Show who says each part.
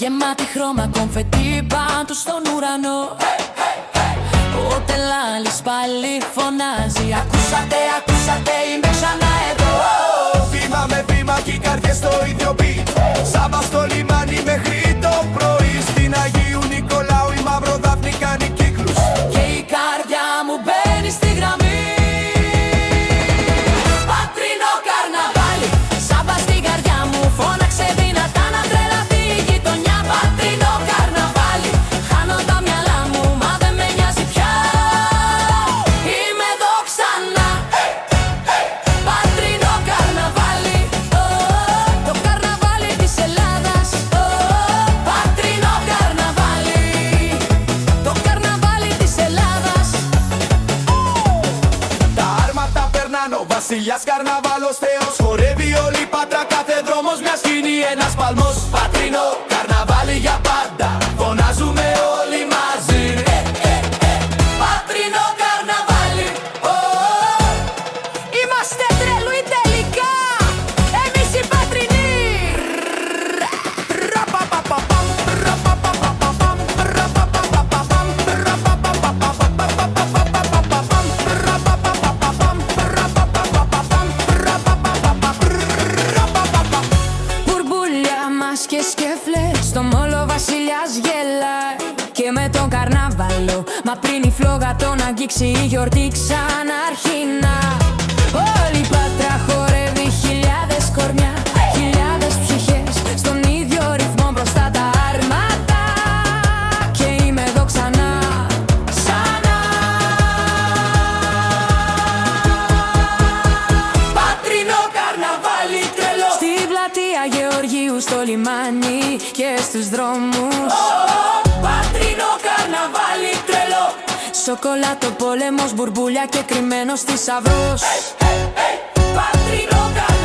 Speaker 1: Γεμάτη χρώμα κομφετί πάντου στον ουρανό. Ο Τελάλης πάλι φωνάζει: ακούσατε, ακούσατε, είμαι ξανά εδώ.
Speaker 2: Βήμα με βήμα κι οι καρδιές στο ίδιο beat. Σάβα στο λιμάνι μέχρι το πρωί. Στην Αγίου Νικολάου η Μαυροδάφνη κάνει κύκλους
Speaker 1: και η καρδιά μου μπαίνει στη γραμμή. Πατρινό καρναβάλι, Σάβα στην καρδιά μου φώναξε δυνατά να τρελαθεί η γειτονιά. Πατρινό καρναβάλι, χάνω τα μυαλά μου μα δεν με νοιάζει πια. Είμαι εδώ ξανά. Πατρινό καρναβάλι, το καρναβάλι της Ελλάδας. Πατρινό καρναβάλι, το καρναβάλι της Ελλάδας.
Speaker 2: Τα άρματα περνάνε, ο βασιλιάς καρναβάλος θεός. Χορεύει όλη η Πάτρα, κάθε δρόμος μια σκηνή, ένας παλμός. Πατρινό καρναβάλι για πάντα, φωνάζουμε όλοι μαζί.
Speaker 1: Πατρινό καρναβάλι, είμαστε τρελοί τελικά, εμείς οι πατρινοί. Μπουρμπούλια, μάσκες και φλερ, στο μόλο ο βασιλιάς γελάει. Και με τον καρνάβαλο, μα πριν η φλόγα τον αγγίξει, η γιορτή ξαναρχινά. Όλη η Πάτρα χορεύει, χιλιάδες κορμιά, χιλιάδες ψυχές, στον ίδιο ρυθμό μπροστά τα άρματα. Και είμαι εδώ ξανά, ξανά. Πατρινό καρναβάλι τρελό, στην πλατεία Γεωργίου, στο λιμάνι και στους δρόμους. Πατρινό καρναβάλι τρελό, σοκολάτο πόλεμος, μπουρμπούλια και κρυμμένος θησαυρός. Πατρινό καρναβάλι.